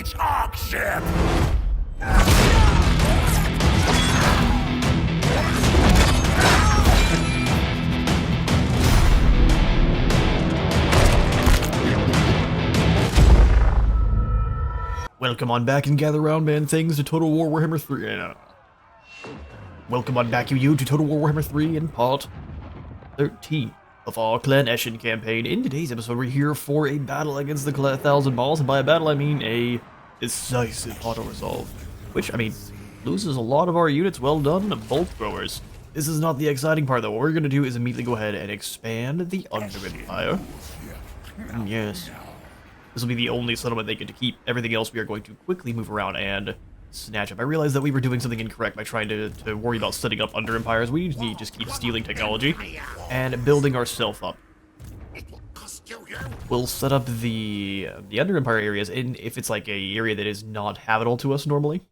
each arc ship! Welcome on back and gather round, man, things to Total War Warhammer 3. Welcome on back, you to Total War Warhammer 3 in part 13 of our Clan Eshin campaign. In today's episode, we're here for a battle against the 1,000 Balls, and by a battle I mean a decisive auto-resolve, which, I mean, loses a lot of our units. Well done, bolt throwers. This is not the exciting part, though. What we're going to do is immediately go ahead and expand the Under Empire. Yes. This will be the only settlement they get to keep. Everything else we are going to quickly move around and snatch up. I realized that we were doing something incorrect by trying to worry about setting up Under Empires. We need to just keep stealing technology and building ourselves up. We'll set up the Under Empire areas, and if it's like a area that is not habitable to us normally,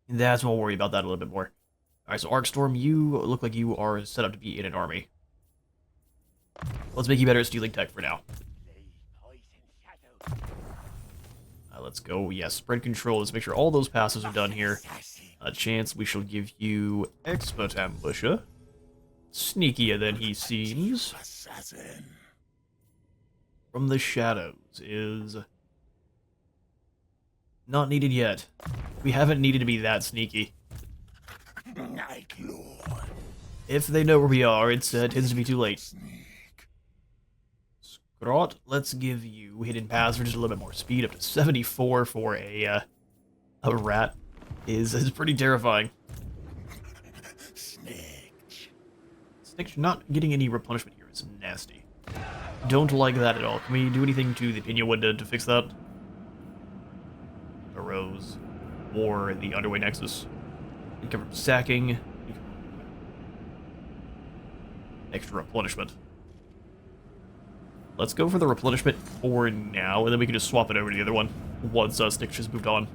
that's when we'll worry about that a little bit more. Alright, so Arcstorm, you look like you are set up to be in an army. Let's make you better at stealing tech for now. Let's go. Yes, spread control. Let's make sure all those passes are done here. A chance we shall give you Expert Ambusher. Sneakier than he seems. From the Shadows is not needed yet. We haven't needed to be that sneaky. If they know where we are, it tends to be too late. Grot, let's give you Hidden Paths for just a little bit more speed. Up to 74 for a rat is pretty terrifying. Snitch not getting any replenishment here is nasty. Don't like that at all. Can we do anything to the Pina window to fix that? The Rose or the Underway Nexus. Cover sacking. Extra replenishment. Let's go for the replenishment for now, and then we can just swap it over to the other one once Stitch has moved on.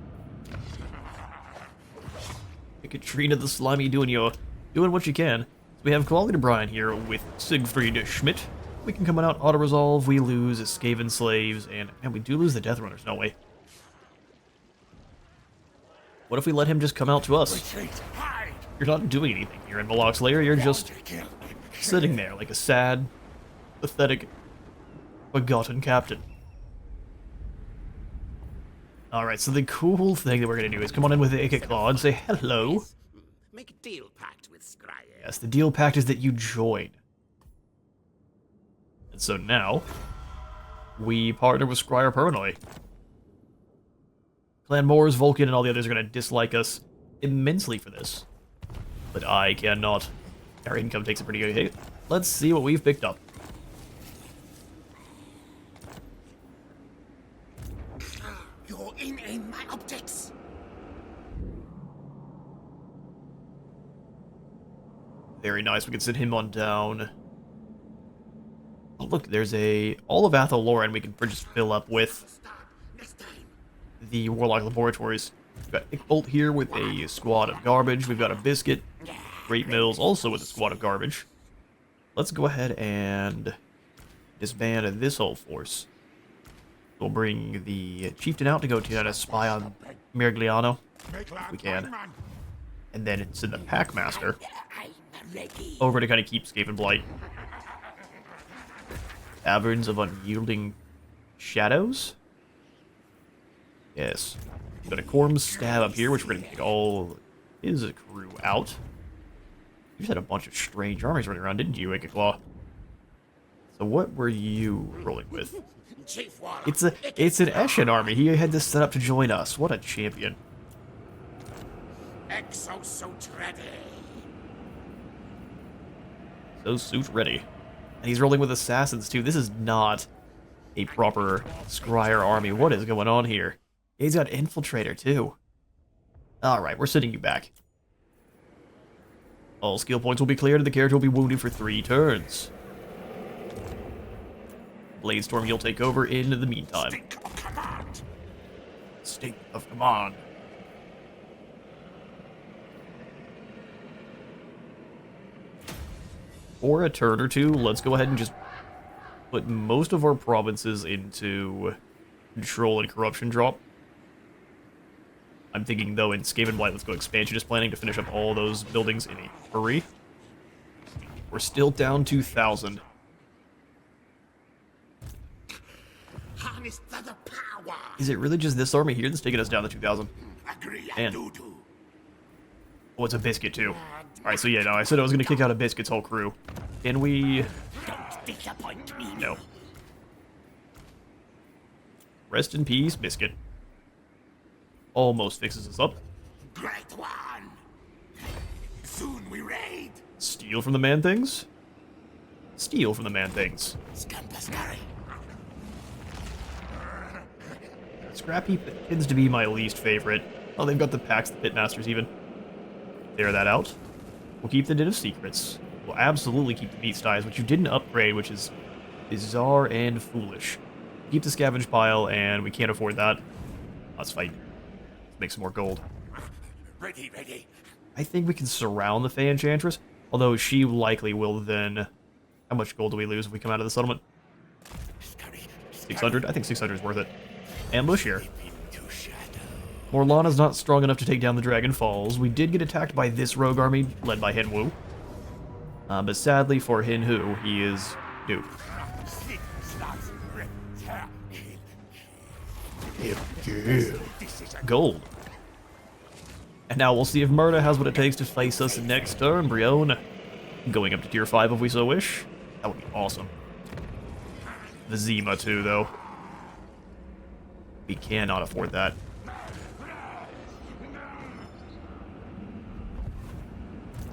Katrina the Slimy doing what you can. So we have Quality Brian here with Siegfried Schmidt. We can come out auto-resolve, we lose Skaven slaves, and we do lose the Death Runners, no way. What if we let him just come out to us? You're not doing anything here in Malak's lair, you're just sitting there like a sad, pathetic, forgotten captain. Alright, so the cool thing that we're going to do is come on in with the Icket Claw and say hello. Make a deal pact with Scryer. Yes, the deal pact is that you join. And so now, we partner with Scryer permanently. Clan Moors, Vulcan, and all the others are going to dislike us immensely for this. But I cannot. Our income takes a pretty good hit. Let's see what we've picked up. You're in my optics. Very nice. We can send him on down. Oh, look, there's all of Athol Lauren we can just fill up with the Warlock Laboratories. We've got Ickbolt here with a squad of garbage. We've got a Biscuit. Great Mills also with a squad of garbage. Let's go ahead and disband this whole force. We'll bring the Chieftain out to go try to spy on Mirigliano, if we can. And then send the Packmaster over to kind of keep Skaven Blight. Taverns of Unyielding Shadows? Yes. We've got a Corm's Stab up here, which we're going to take all his crew out. You just had a bunch of strange armies running around, didn't you, Wicked Claw? So what were you rolling with? It's an Eshin army. He had this set up to join us. What a champion. Exosuit ready. So suit ready. And he's rolling with assassins too. This is not a proper Scryer army. What is going on here? He's got Infiltrator too. Alright, we're sending you back. All skill points will be cleared and the character will be wounded for 3 turns. Bladestorm, you'll take over in the meantime. Stink of command. Stink of command. For a turn or two, let's go ahead and just put most of our provinces into control and corruption drop. I'm thinking, though, in Skaven Blight, let's go expansionist planning to finish up all those buildings in a hurry. We're still down 2,000. Harness the power. Is it really just this army here that's taking us down to 2,000? Agree, I And- do. Oh, it's a biscuit, too. Alright, so yeah, no, I said I was going to kick out a biscuit's whole crew. Can we... Don't disappoint me. No. Rest in peace, biscuit. Almost fixes us up. Great one. Soon we raid. Steal from the man-things? Steal from the man-things. Scampascary. Scrap Heap tends to be my least favorite. Oh, they've got the packs, the Pitmasters even. Clear that out. We'll keep the Den of Secrets. We'll absolutely keep the Beast Eyes, which you didn't upgrade, which is bizarre and foolish. Keep the Scavenge Pile, and we can't afford that. Let's fight. Let's make some more gold. Ready, ready. I think we can surround the Fey Enchantress, although she likely will then... How much gold do we lose if we come out of the settlement? 600? I think 600 is worth it. Ambush here. Morlana's not strong enough to take down the Dragon Falls. We did get attacked by this rogue army, led by Hinwu. But sadly for Hinhu, he is duped. Gold. And now we'll see if Murda has what it takes to face us next turn, Brion. Going up to tier 5 if we so wish. That would be awesome. The Zima too, though. We cannot afford that.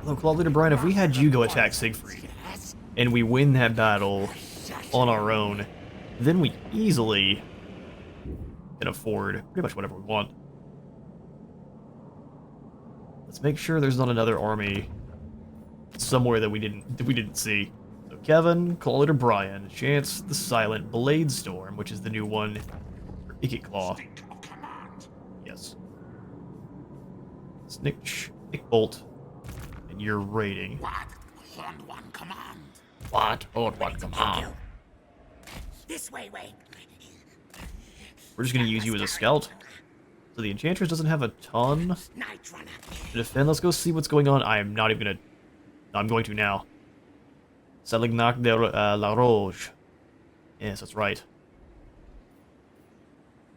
Look, Claw Leader Brian, if we had you go attack Siegfried, and we win that battle on our own, then we easily can afford pretty much whatever we want. Let's make sure there's not another army somewhere that we didn't see. So Kevin, Claw Leader Brian, Chance the Silent, Blade Storm, which is the new one for Ikit Claw. Yes. Snitch, Bolt, and you're raiding. What? Horned one command. What? Horned one command. This way, way. We're just gonna use you as a scout. So the Enchantress doesn't have a ton Night runner. to defend. Let's go see what's going on. I am not even gonna... I'm going to now. Salignac de la Roche. Yes, that's right.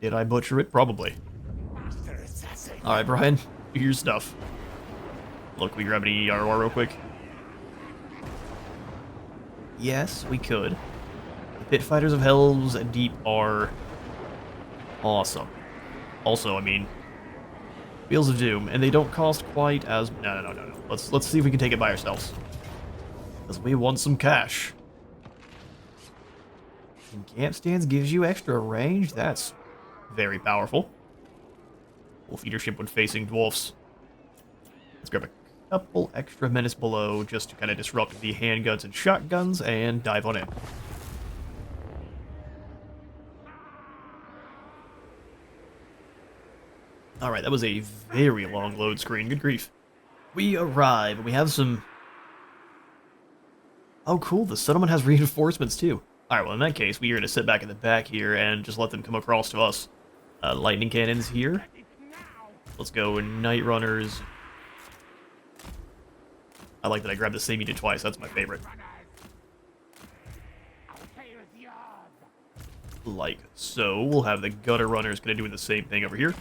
Did I butcher it? Probably. Alright, Brian. Do your stuff. Look, we grab an ERR real quick. Yes, we could. The Pit Fighters of Hell's Deep are awesome. Also, I mean, Wheels of Doom, and they don't cost quite as... No. Let's see if we can take it by ourselves. Because we want some cash. And Camp Stands gives you extra range? That's very powerful. Wolf Eater ship when facing dwarfs. Let's grab a couple extra menace below just to kind of disrupt the handguns and shotguns and dive on in. Alright, that was a very long load screen. Good grief. We arrive, and we have some... Oh, cool. The settlement has reinforcements, too. Alright, well, in that case, we are going to sit back in the back here and just let them come across to us. Lightning cannons here. Let's go Night Runners. I like that I grabbed the same unit twice. That's my favorite. Like so. We'll have the Gutter Runners kind of doing the same thing over here.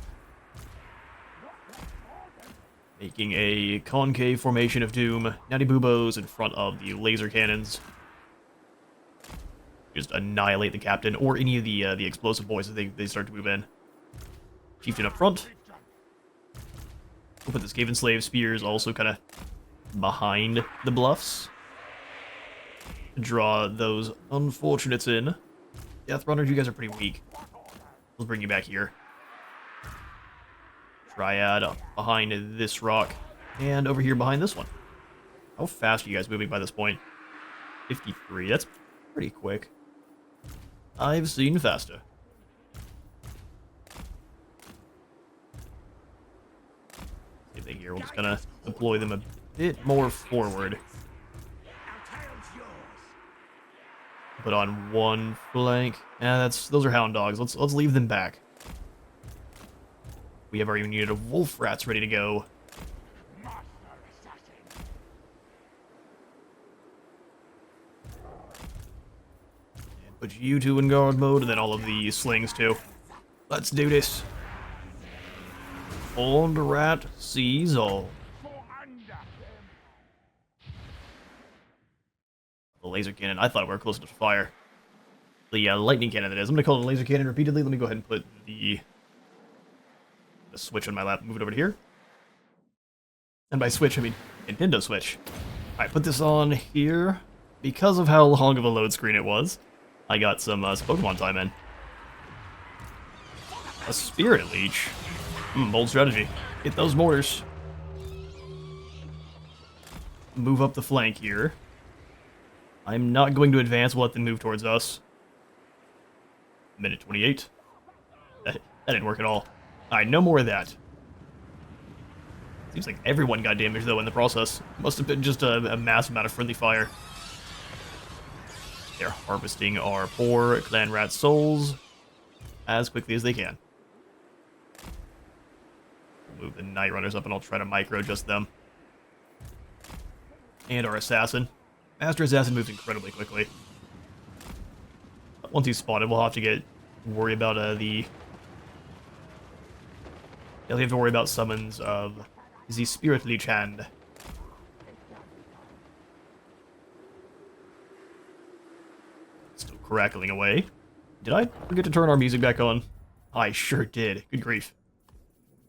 Making a concave formation of doom. Natty Boobos in front of the laser cannons. Just annihilate the captain or any of the explosive boys as they start to move in. Chieftain up front. We'll put the Skaven Slave Spears also kind of behind the bluffs. Draw those unfortunates in. Death Runners, you guys are pretty weak. We'll bring you back here. Triad up behind this rock. And over here behind this one. How fast are you guys moving by this point? 53. That's pretty quick. I've seen faster. Same thing here. We'll just kind of deploy them a bit more forward. Put on one flank. Yeah, those are hound dogs. Let's leave them back. We have our unit of wolf rats ready to go. And put you two in guard mode, and then all of the slings too. Let's do this. Old rat sees all. The laser cannon. I thought we were close to fire. The lightning cannon, that is. I'm going to call it a laser cannon repeatedly. Let me go ahead and put the switch on my lap. Move it over to here. And by switch, I mean Nintendo Switch. Alright, put this on here. Because of how long of a load screen it was, I got some Pokemon time in. A Spirit Leech. Bold strategy. Hit those mortars. Move up the flank here. I'm not going to advance. We'll let them move towards us. Minute 28. That didn't work at all. Alright, no more of that. Seems like everyone got damaged, though, in the process. Must have been just a massive amount of friendly fire. They're harvesting our poor Clan Rat souls as quickly as they can. Move the Night Runners up, and I'll try to micro-adjust them. And our Assassin. Master Assassin moves incredibly quickly. Once he's spotted, we'll have to worry about the... You'll have to worry about summons of the Spirit Leech Hand. Still crackling away. Did I forget to turn our music back on? I sure did. Good grief.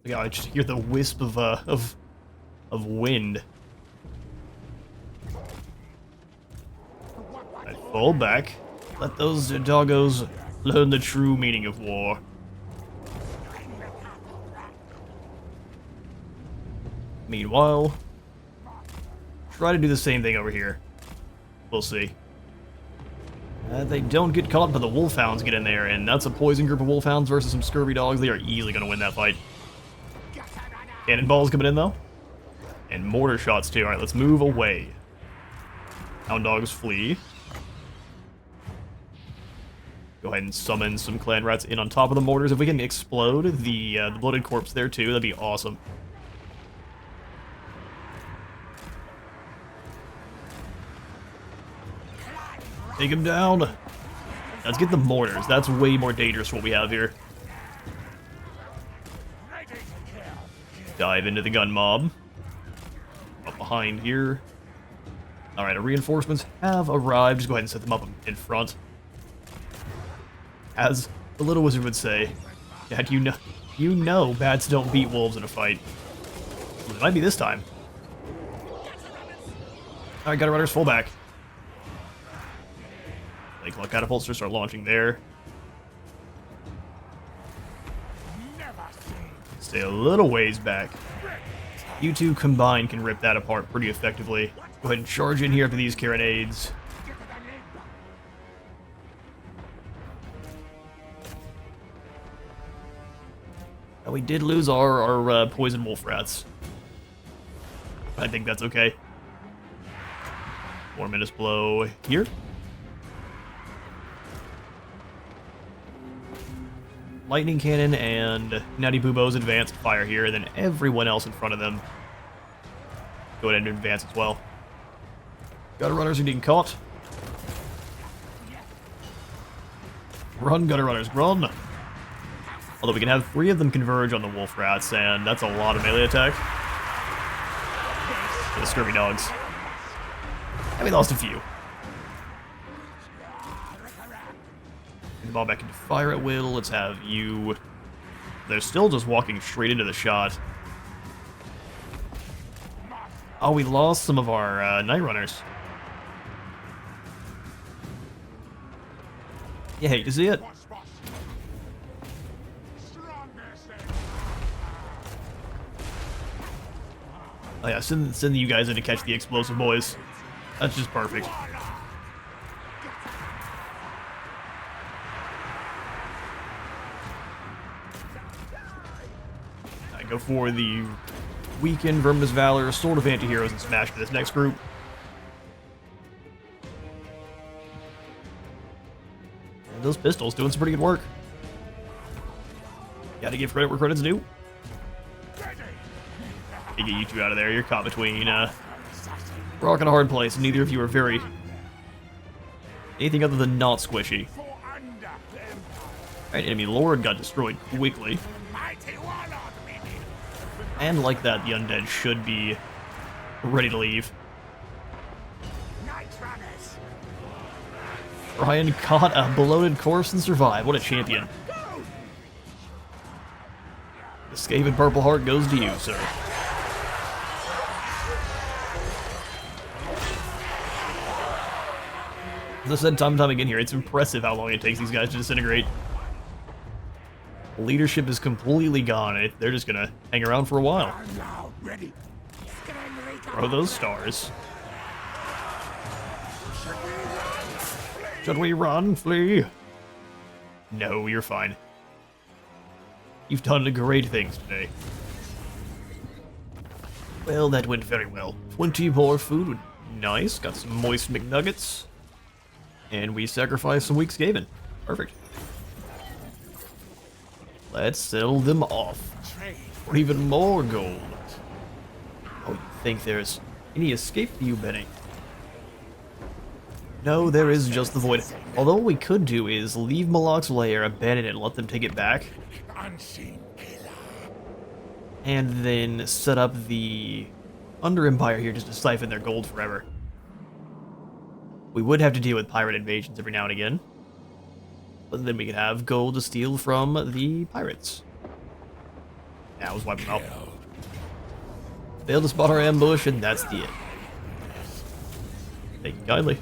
Look how I just hear the wisp of wind. I fall back. Let those doggos learn the true meaning of war. Meanwhile, try to do the same thing over here. We'll see. They don't get caught, but the Wolfhounds get in there, and that's a poison group of Wolfhounds versus some scurvy dogs. They are easily going to win that fight. Cannonballs coming in, though. And mortar shots, too. Alright, let's move away. Hound dogs flee. Go ahead and summon some Clan Rats in on top of the mortars. If we can explode the bloated corpse there, too, that'd be awesome. Take him down. Let's get the mortars. That's way more dangerous what we have here. Dive into the gun mob. Up behind here. Alright, our reinforcements have arrived. Just go ahead and set them up in front. As the little wizard would say, Dad, you know bats don't beat wolves in a fight. Well, it might be this time. Alright, gutter runners, full back. Lake Lock catapults just start launching there. Stay a little ways back. You two combined can rip that apart pretty effectively. Go ahead and charge in here after these carronades. Now, we did lose our poison wolf rats. I think that's okay. More Menace Blow here. Lightning Cannon and Natty Boobo's advanced fire here, and then everyone else in front of them go ahead and advance as well. Gutter Runners are getting caught. Run, Gutter Runners, run! Although we can have 3 of them converge on the Wolf Rats, and that's a lot of melee attack. For the Scurvy Dogs. And we lost a few. The ball back into fire at will. Let's have you... They're still just walking straight into the shot. Oh, we lost some of our Night Runners. You hate to see it. Oh yeah, send you guys in to catch the explosive boys. That's just perfect. I go for the Weaken, Verminous Valor, Sword of Antiheroes, and Smash for this next group. And those pistols doing some pretty good work. Gotta give credit where credit's due. to get you two out of there. You're caught between rock and a hard place. Neither of you are very anything other than not squishy. Alright, enemy lord got destroyed quickly. And like that, the undead should be ready to leave. Ryan caught a bloated corpse and survived. What a champion. The Skaven Purple Heart goes to you, sir. As I said time and time again here, it's impressive how long it takes these guys to disintegrate. Leadership is completely gone. They're just gonna hang around for a while. Throw those stars. Should we run, flee? No, you're fine. You've done great things today. Well, that went very well. 20 more food. Nice. Got some moist McNuggets. And we sacrificed some weak Skaven. Perfect. Let's sell them off for even more gold. Oh, you think there's any escape for you, Benny? No, there is just the void. Although what we could do is leave Malak's lair, abandon it, and let them take it back. And then set up the Under Empire here just to siphon their gold forever. We would have to deal with pirate invasions every now and again. But then we could have gold to steal from the pirates. Yeah, I was wiping out. Failed to spot our ambush, and that's the end. Thank you kindly.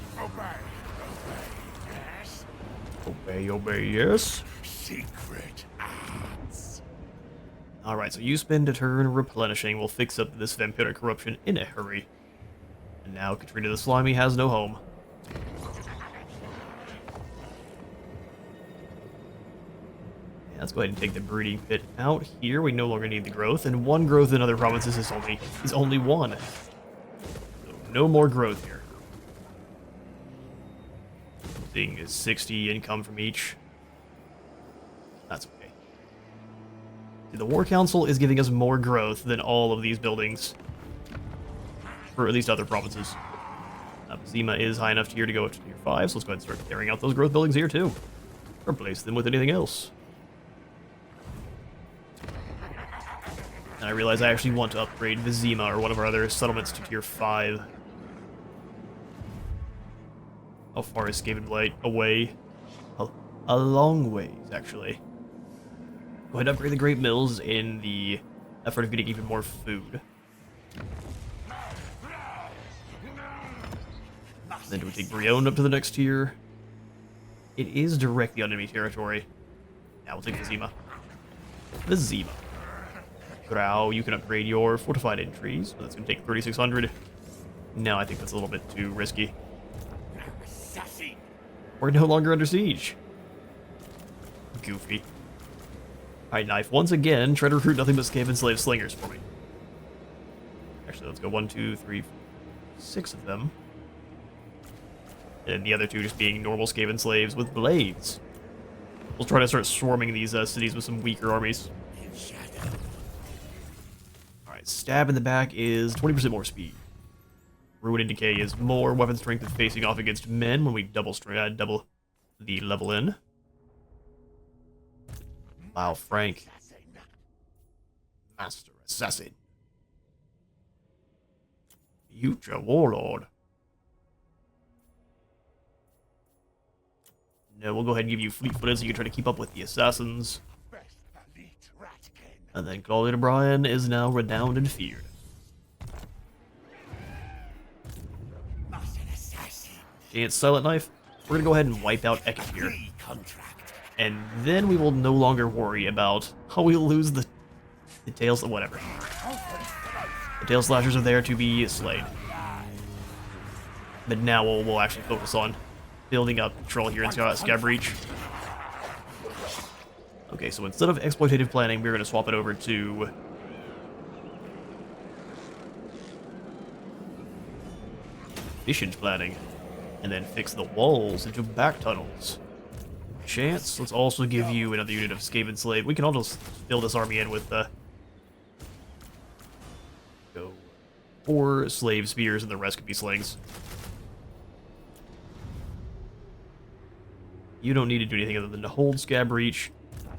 Obey, obey, yes. Secret arts. Alright, so you spend a turn replenishing. We'll fix up this vampiric corruption in a hurry. And now Katrina the Slimy has no home. Let's go ahead and take the breeding pit out here. We no longer need the growth, and one growth in other provinces is only one. So no more growth here. Seeing is 60 income from each. That's okay. See, the War Council is giving us more growth than all of these buildings, or at least other provinces. Zima is high enough tier to go up to tier 5, so let's go ahead and start carrying out those growth buildings here too. Replace them with anything else. And I realize I actually want to upgrade Vizima or one of our other settlements to tier 5. How far is Skaven Blight away? A long ways, actually. Go ahead and upgrade the Great Mills in the effort of getting even more food. Then do we take Brion up to the next tier? It is directly on enemy territory. Now we'll take Vizima. Vizima. Grau, you can upgrade your fortified entries, but that's going to take 3,600. No, I think that's a little bit too risky. We're no longer under siege. Goofy. Alright, Knife, once again, try to recruit nothing but Skaven slave slingers for me. Actually, let's go 1, 2, 3, 6 of them. And the other 2 just being normal Skaven slaves with blades. We'll try to start swarming these cities with some weaker armies. Alright, Stab in the back is 20% more speed. Ruin and Decay is more weapon strength and facing off against men when we double the level in. Wow, Frank. Master Assassin. Future Warlord. No, we'll go ahead and give you fleet-footed so you can try to keep up with the assassins. And then Claudia O'Brien is now renowned and feared. Okay, it's Silent Knife. We're gonna go ahead and wipe out Ekip here. And then we will no longer worry about how we'll lose the tails, whatever. The tail slashers are there to be slain. But now we'll actually focus on building up control here in Scab Breach. Okay, so instead of exploitative planning, we're going to swap it over to efficient planning, and then fix the walls into back tunnels. Chance, let's also give you another unit of Skaven Slave. We can all just fill this army in with go 4 slave spears, and the rest could be slings. You don't need to do anything other than to hold Scab Breach.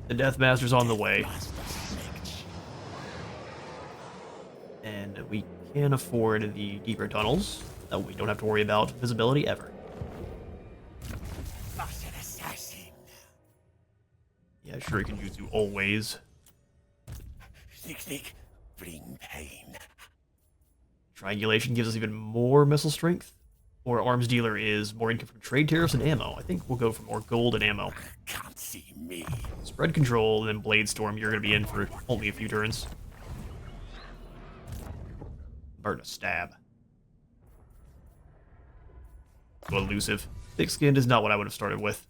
The Deathmaster's on the way. And we can afford the deeper tunnels. That we don't have to worry about visibility ever. Yeah, sure, you can use you always. Bring pain. Triangulation gives us even more missile strength. Or Arms Dealer is more income from trade tariffs and ammo. I think we'll go for more gold and ammo. Can't see me. Spread Control and then Blade Storm, you're going to be in for only a few turns. Burn a stab. So elusive. Thick Skinned is not what I would have started with.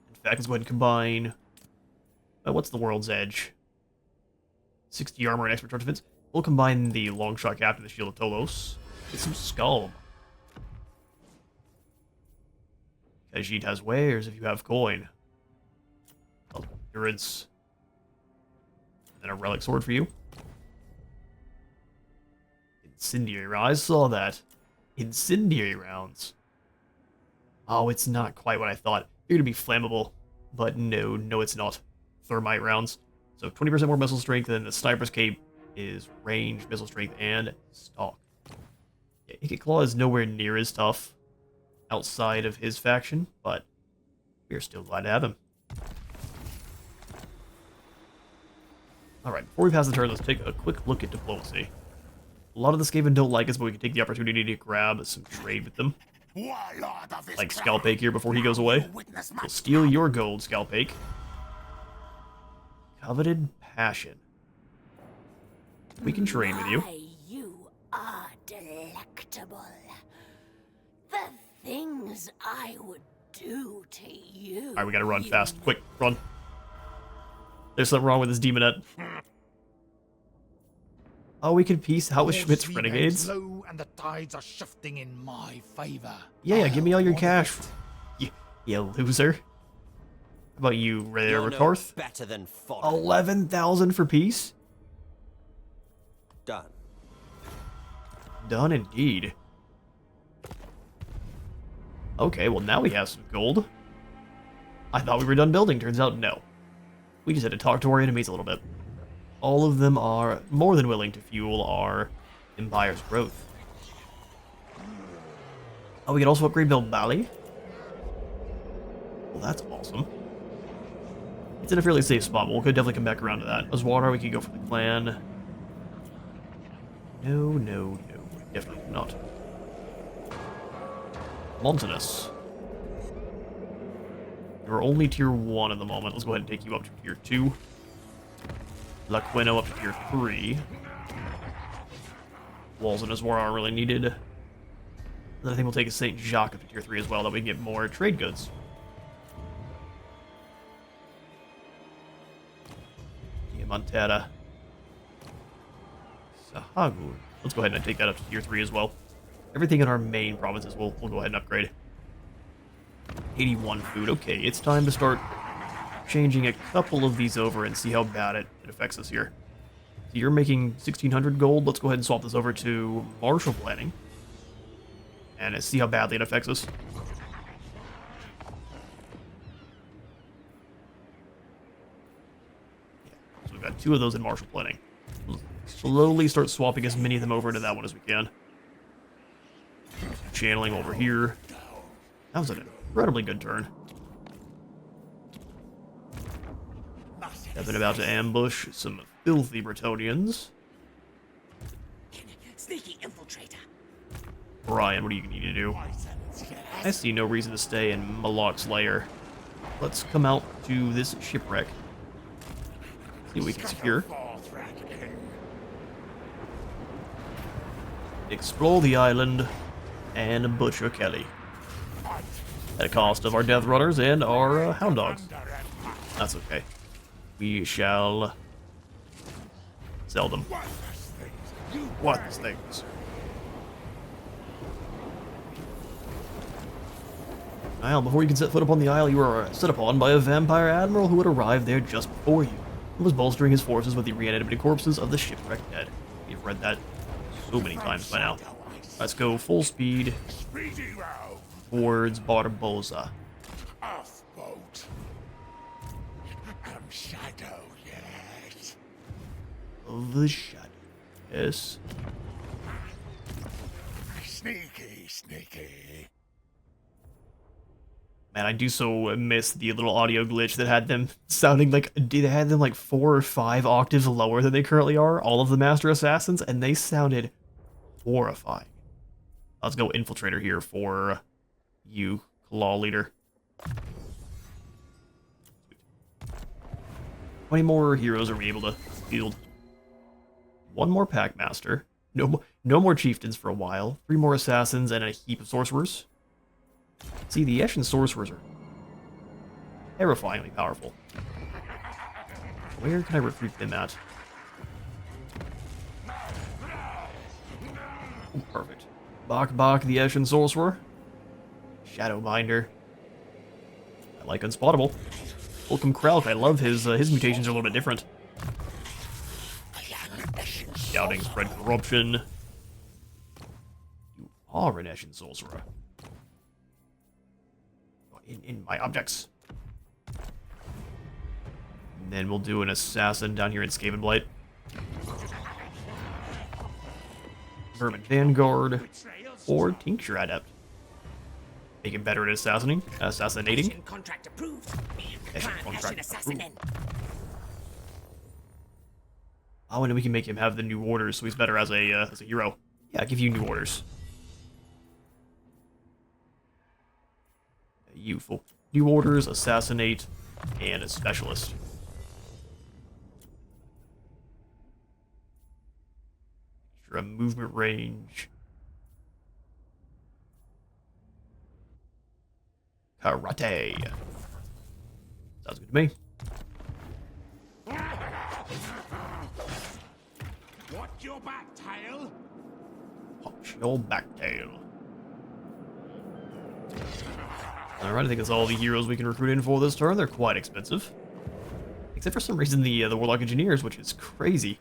In fact, let's go ahead and combine... what's the World's Edge? 60 armor and expert charge defense. We'll combine the Longshot Captain, the Shield of Tolos. Get some Skull. Khajiit has wares if you have coin. Endurance. And a Relic Sword for you. Incendiary rounds. I saw that. Incendiary rounds. Oh, it's not quite what I thought. They're going to be flammable. But no, it's not. Thermite rounds. So 20% more missile strength, and then the Sniper's Cape is range, missile strength, and stalk. Yeah, Icket Claw is nowhere near as tough outside of his faction, but we're still glad to have him. Alright, before we pass the turn, let's take a quick look at diplomacy. A lot of the Skaven don't like us, but we can take the opportunity to grab some trade with them. Like Scalpake here before he goes away. We'll steal your gold, Scalpake. Coveted Passion. We can trade with you. You are delectable. The things I would do to you. Alright, we gotta run fast. Quick, run. There's something wrong with this demonette. Oh, we can peace out with Schmidt's renegades? Low and the tides are shifting in my favor. Yeah, give me all your cash. You loser. How about you, Rakarth? Better than 11,000 for peace? Done. Done indeed. Okay, well now we have some gold. I thought we were done building, turns out no. We just had to talk to our enemies a little bit. All of them are more than willing to fuel our empire's growth. Oh, we can also upgrade Bilbali. Well, that's awesome. It's in a fairly safe spot, but we could definitely come back around to that. Azwatar, we can go for the clan. No, definitely not. Montanus. You're only tier 1 at the moment. Let's go ahead and take you up to tier 2. Laqueno up to tier 3. Walls and Azwar aren't really needed. Then I think we'll take a St. Jacques up to tier 3 as well, that we can get more trade goods. Diamantera. Sahagul. Let's go ahead and take that up to tier 3 as well. Everything in our main provinces we'll go ahead and upgrade. 81 food. Okay, it's time to start changing a couple of these over and see how bad it affects us here. So you're making 1,600 gold. Let's go ahead and swap this over to martial planning. And see how badly it affects us. Yeah, so we've got 2 of those in martial planning. We'll slowly start swapping as many of them over to that one as we can. Channeling over here. That was an incredibly good turn. I've been about to ambush some filthy Bretonians. Sneaky infiltrator. Brian, what do you need to do? I see no reason to stay in Malak's lair. Let's come out to this shipwreck. See what we can secure. Explore the island and butcher Kelly. At a cost of our Death Runners and our Hound Dogs. That's okay. We shall sell them. Worthless things. Isle, before you can set foot upon the isle, you are set upon by a vampire admiral who would arrive there just before you. was bolstering his forces with the reanimated corpses of the shipwrecked dead. We've read that so many times by now. Let's go full speed Speedy row. towards Barbosa. Off boat. Shadow, yes. Of the shadow. Yes. Sneaky, sneaky. Man, I do so miss the little audio glitch that had them sounding like, they had them like 4 or 5 octaves lower than they currently are, all of the Master Assassins, and they sounded horrifying. Let's go Infiltrator here for you, Claw Leader. How many more heroes are we able to field? 1 more Packmaster. No more Chieftains for a while. 3 more Assassins and a heap of Sorcerers. See, the Eshin Sorcerers are terrifyingly powerful. Where can I recruit them at? Ooh, perfect. Bak, the Eshin Sorcerer. Shadowbinder. I like Unspottable. Welcome Kralk, I love his mutations are a little bit different. Scouting, spread corruption. You are an Eshin Sorcerer. In my objects. And then we'll do an Assassin down here in Skaven Blight. Vermin Vanguard. Or Tincture Adept. Make him better at assassinating. Eshin contract approved. Eshin Clan contract Eshin assassin in. Oh, and then we can make him have the new orders, so he's better as a hero. Yeah, I'll give you new orders. Youthful. New orders, assassinate, and a specialist. Extra movement range. Karate. Sounds good to me. Watch your back, tail. Watch your back tail. Alright, I think that's all the heroes we can recruit in for this turn. They're quite expensive. Except for some reason the Warlock Engineers, which is crazy.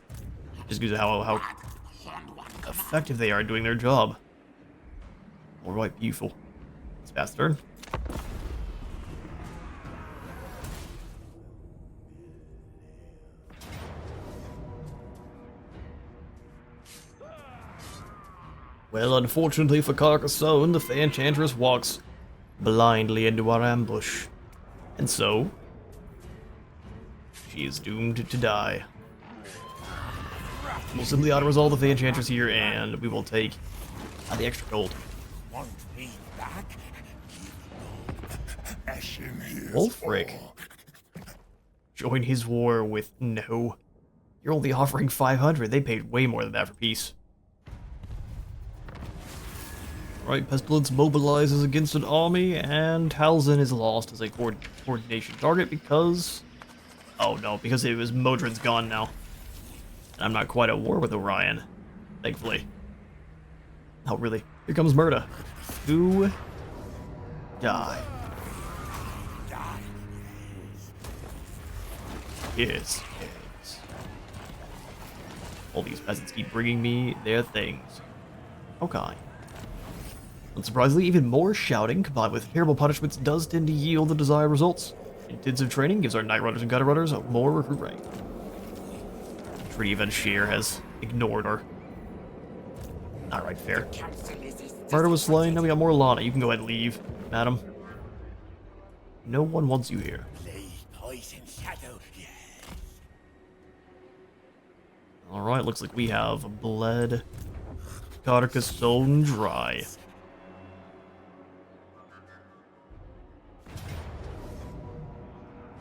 Just because of how effective they are doing their job. Alright, beautiful. Let's pass the turn. Well, unfortunately for Carcassonne, the Enchantress walks blindly into our ambush. And so, she is doomed to die. We'll simply auto-resolve the Enchantress here, and we will take the extra gold. Want me back? Eshin here's Wolfric. all. Join his war with no. You're only offering 500. They paid way more than that for peace. Right, Pestilence mobilizes against an army, and Talzin is lost as a coordination target because... Oh no, because it was Modron's gone now. And I'm not quite at war with Orion, thankfully. Oh really? Here comes Murda. To die. Yes, yes. All these peasants keep bringing me their things. Okay. Unsurprisingly, even more shouting combined with terrible punishments does tend to yield the desired results. Intensive training gives our Night Runners and Gutter Runners more recruit rank. Treaty of Sheer has ignored her. Alright, fair. Murder was slain, now we got more Lana. You can go ahead and leave, madam. No one wants you here. Play poison shadow, yes. Alright, looks like we have bled Carcassonne dry.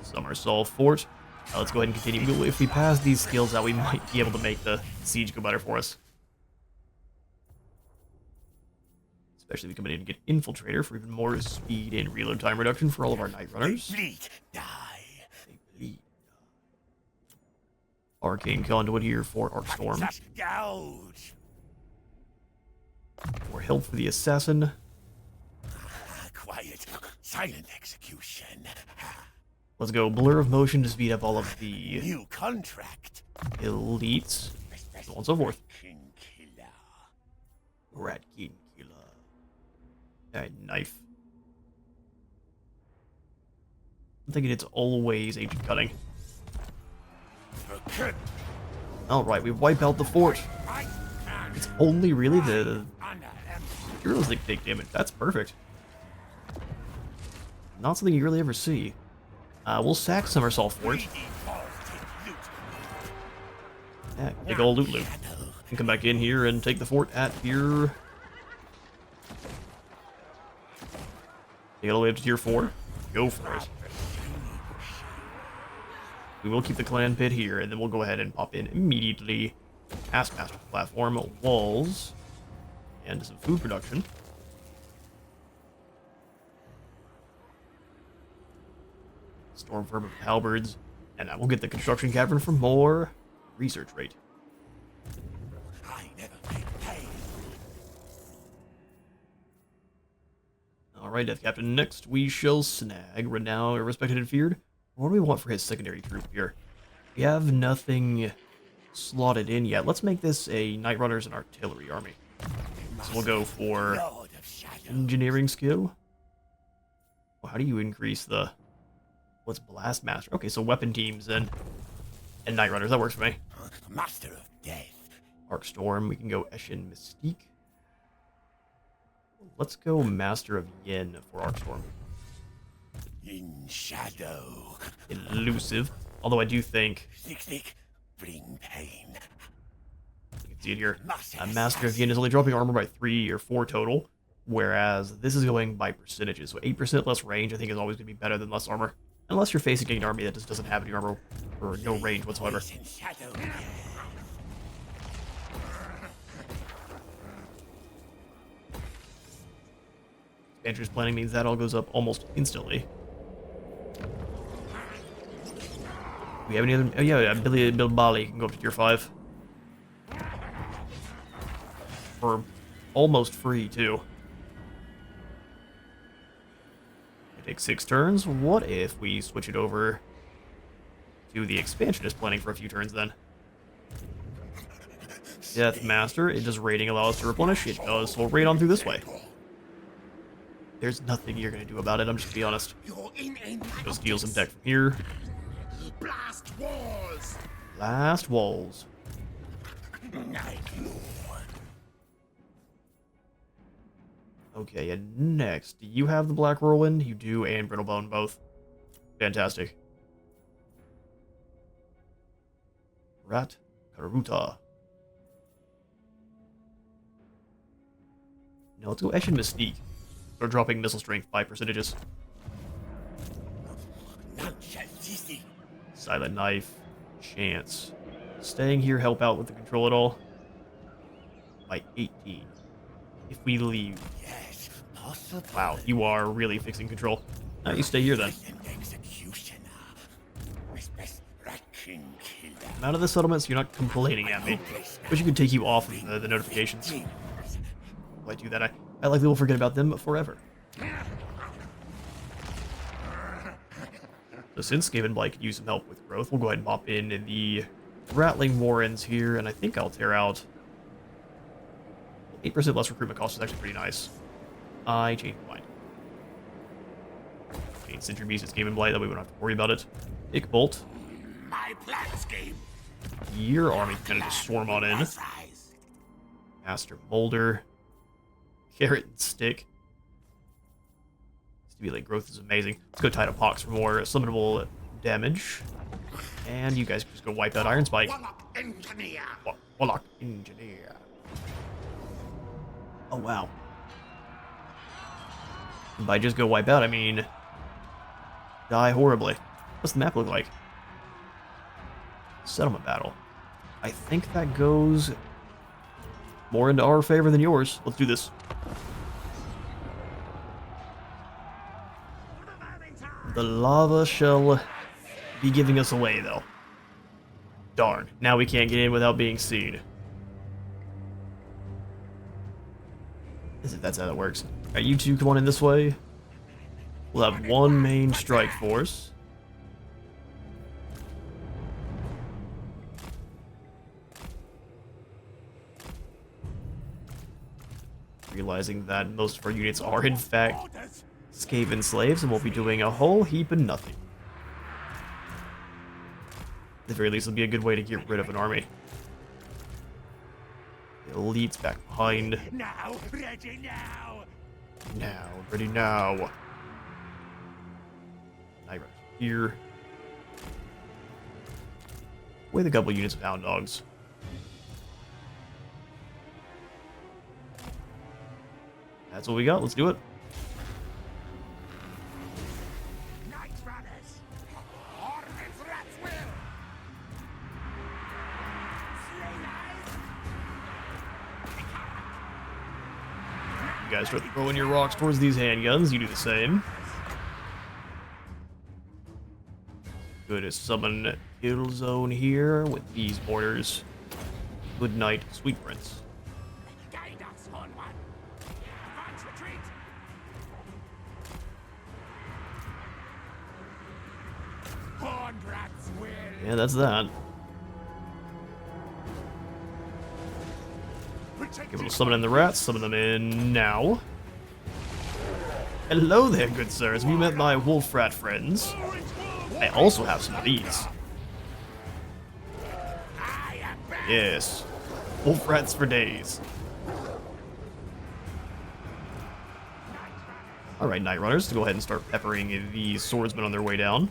Summersall Fort. Let's go ahead and continue. If we pass these skills out, we might be able to make the siege go better for us. Especially if we come in and get Infiltrator for even more speed and reload time reduction for all of our Night Runners. Bleed, die. They bleed. Arcane Conduit here for Arcstorm. Just gouge. More help for the Assassin. Quiet. Silent execution. Let's go. Blur of motion to speed up all of the New contract. elites, so on and so forth. King killer. Rat King Killer. Alright, knife. I'm thinking it's always agent cutting. Recruit. Alright, we wipe out the fort. I can. It's only really the Honor and heroes that take damage. That's perfect. Not something you really ever see. We'll sack Somersault Fort. greedy balls take loot. Yeah, big ol' loot. And come back in here and take the fort at here. Take it all the way up to tier 4. Go for it. We will keep the clan pit here, and then we'll go ahead and pop in immediately. Taskmaster platform, walls, and some food production. Storm firm of halberds, and I will get the construction cavern for more research rate. I never make pay. Alright, Death Captain. Next, we shall snag Renowned, Respected, and Feared. What do we want for his secondary troop here? We have nothing slotted in yet. Let's make this a Night Runners and Artillery army. So we'll go for Lord of Shadow. engineering skill. Well, how do you increase the... What's Blast Master? Okay, so weapon teams and Night Runners. That works for me. Master of Death. Arc Storm. We can go Eshin Mystique. Let's go Master of Yin for Arc Storm. In shadow. Elusive. Although I do think... Sick, bring pain. You can see it here. Master of Yin is only dropping armor by 3 or 4 total, whereas this is going by percentages. So 8% less range I think is always going to be better than less armor. Unless you're facing an army that just doesn't have any armor or no range whatsoever. In shadow. Andrew's planning means that all goes up almost instantly. We have any other... Oh yeah, Billy Bilbali can go up to tier 5. For almost free, too. It takes 6 turns. What if we switch it over to the expansionist planning for a few turns, then? Death Master, it does raiding allow us to replenish? It does, so we'll raid on through this way. There's nothing you're going to do about it, I'm just going to be honest. You're in Go steal some tech from here. blast walls. Last walls. Night Lord. Okay, and next, do you have the Black Whirlwind? You do, and Brittlebone both. Fantastic. Rat Karuta. No, let's go Eshin Mystique. We're dropping missile strength by percentages. None shall seize thee. Silent Knife. Chance. Staying here help out with the control at all? By 18. If we leave. Yes, possible. Wow, you are really fixing control. Now you stay here then. And executioner. Respect rat king killer. I'm out of the settlements, you're not complaining at me. Wish you could take you off of the notifications. Why do that? I likely will forget about them forever. So since Skaven Blight could use some help with growth, we'll go ahead and pop in the Rattling Warrens here, and I think I'll tear out 8% less recruitment cost is actually pretty nice. I changed my mind. Change Sentry Beast is Skaven Blight, that way we don't have to worry about it. Ick Bolt. My plans game. Your army can kind of just swarm on in. Master Molder. Carrot and Stick. Stimulate growth is amazing. Let's go Tide of Pox for more summonable damage. And you guys just go wipe out Iron Spike. Warlock engineer. Warlock Engineer. Oh, wow. And by just go wipe out, I mean... die horribly. What's the map look like? Settlement battle. I think that goes more into our favor than yours. Let's do this. The lava shall be giving us away, though. Darn. Now we can't get in without being seen. As if that's how that works. Alright, you two come on in this way. We'll have one main strike force. realizing that most of our units are in fact Skaven slaves, and we'll be doing a whole heap of nothing. At the very least, it'll be a good way to get rid of an army. The elite's back behind. Now, ready now. Now, ready now. Night Riders here. With a couple units of hound dogs. That's what we got. Let's do it. Night runners. Hornets rats will. You guys start throwing your rocks towards these handguns. You do the same. Good to summon kill zone here with these mortars. Good night, sweet prince. Guide us, Horn One. Advance retreat. Horned rats will. Yeah, that's that. Able to summon in the rats, summon them in now. Hello there, good sirs. Have you met my wolf rat friends? I also have some of these. Yes. Wolf rats for days. Alright, Night Runners, to go ahead and start peppering these swordsmen on their way down.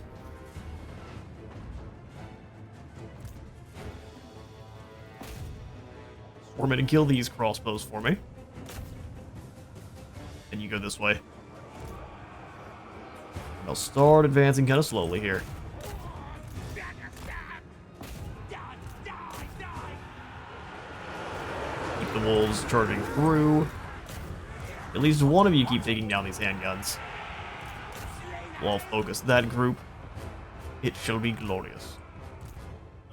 Swarm in and kill these crossbows for me. And you go this way. I'll start advancing kind of slowly here. Keep the wolves charging through. At least one of you keep taking down these handguns. We'll all focus that group. It shall be glorious.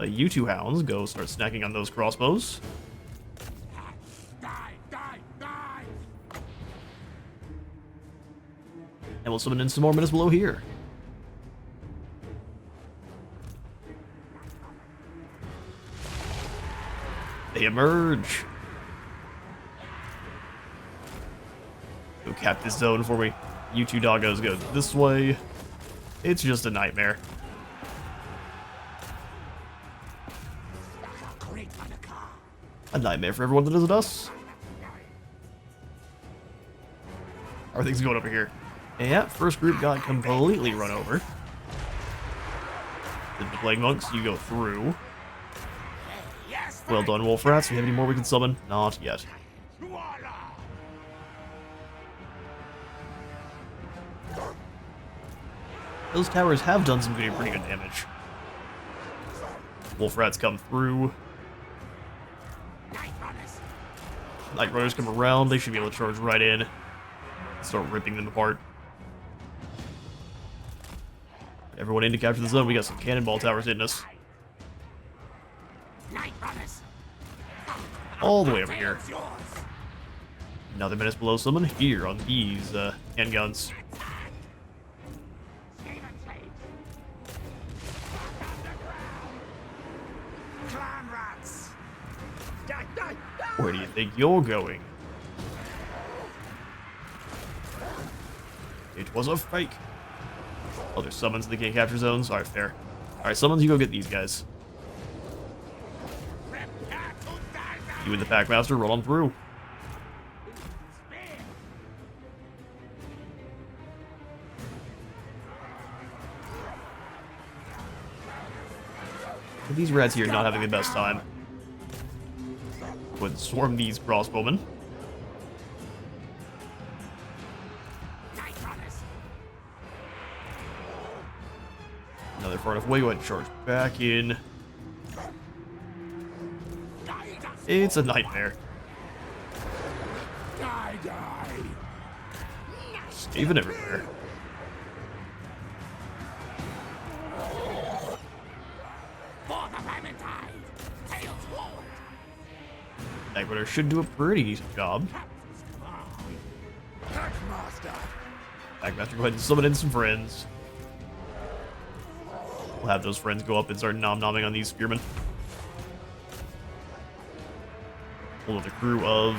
You two hounds go start snacking on those crossbows. And we'll summon in some more minutes below here. They emerge. Go cap this zone for me. You two doggos go this way. It's just a nightmare. A nightmare for everyone that isn't us. How are things going over here? Yeah, first group got completely run over. Did the Plague Monks, you go through. Well done, Wolf Rats. Do we have any more we can summon? Not yet. Those towers have done some pretty good damage. Wolf Rats come through. Night Runners come around. They should be able to charge right in. Start ripping them apart. Everyone in to capture the zone. We got some cannonball towers hitting us. All the way over here. Another menace below someone here on these handguns. CLANRATS. Where do you think you're going? It was a fake. Oh, there's summons that can't capture zones. Alright, fair. Alright, summons, you go get these guys. You and the Packmaster, roll on through. These rats here are not having the best time. Would swarm these crossbowmen. Another far enough away, go ahead and charge back in. It's a nightmare. Skaven everywhere. Night Runner should do a pretty decent job. Packmaster, go ahead and summon in some friends. We'll have those friends go up and start nom-nomming on these spearmen. Pull with a crew of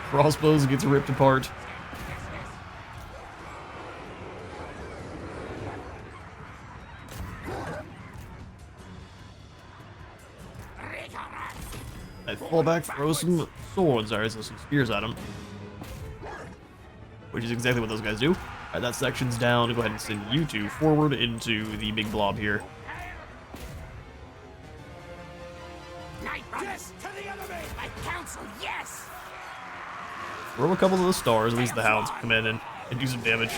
Crossbows gets ripped apart. I fall back, throw some swords, or some spears at him. Which is exactly what those guys do. Alright, that section's down. Go ahead and send you two forward into the big blob here. Yes, to the enemy! My counsel, yes! Throw a couple of the stars, at least the hounds come in and do some damage.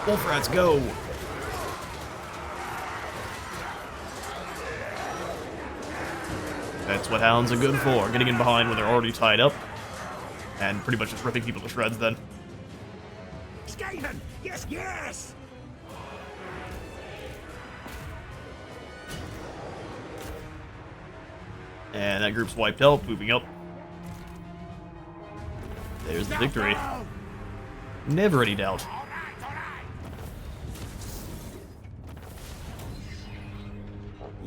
Wolf rats, go! That's what hounds are good for, getting in behind when they're already tied up. And pretty much just ripping people to shreds then. Skaven! Yes, yes! And that group's wiped out, moving up. There's the victory. Never any doubt. All right.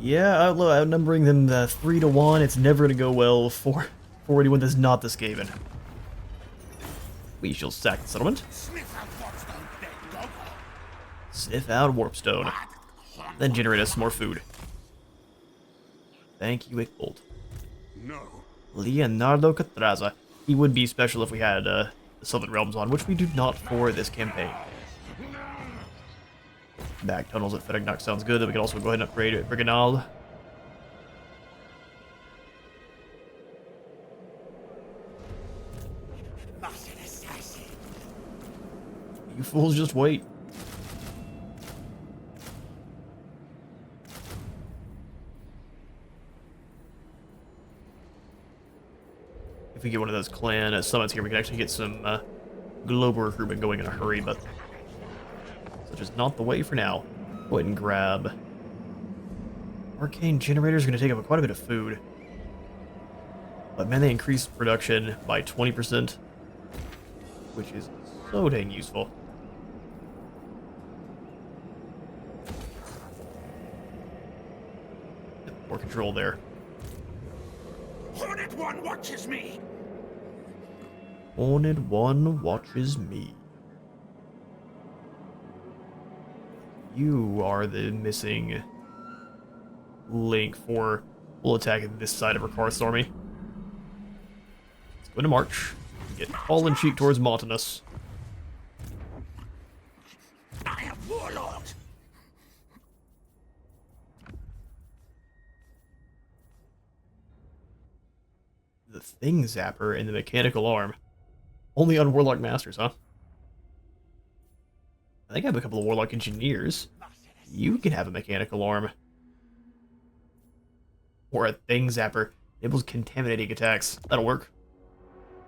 Yeah, outnumbering them 3-1, it's never going to go well for anyone that's not the Skaven. We shall sack the settlement. Sniff out Warpstone. Then generate us some more food. Thank you, Ickbolt. No. Leonardo Catraza. He would be special if we had the Southern Realms on, which we do not for this campaign. Back tunnels at Fedagnock sounds good. We can also go ahead and upgrade at Briganal. You fools just wait. If we get one of those clan summits here, we can actually get some global recruitment going in a hurry, but such is not the way for now. Go ahead and grab. Arcane generators are going to take up quite a bit of food. But man, they increase production by 20%, which is so dang useful. More control there. Hornet One watches me! Hornet One watches me. You are the missing link for full attack at this side of Rakarth's army. Let's go into march. Get fallen cheek towards Montanus. I am Warlord! The Thing Zapper and the Mechanical Arm. Only on Warlock Masters, huh? I think I have a couple of Warlock Engineers. You can have a Mechanical Arm. Or a Thing Zapper. Enables contaminating attacks. That'll work.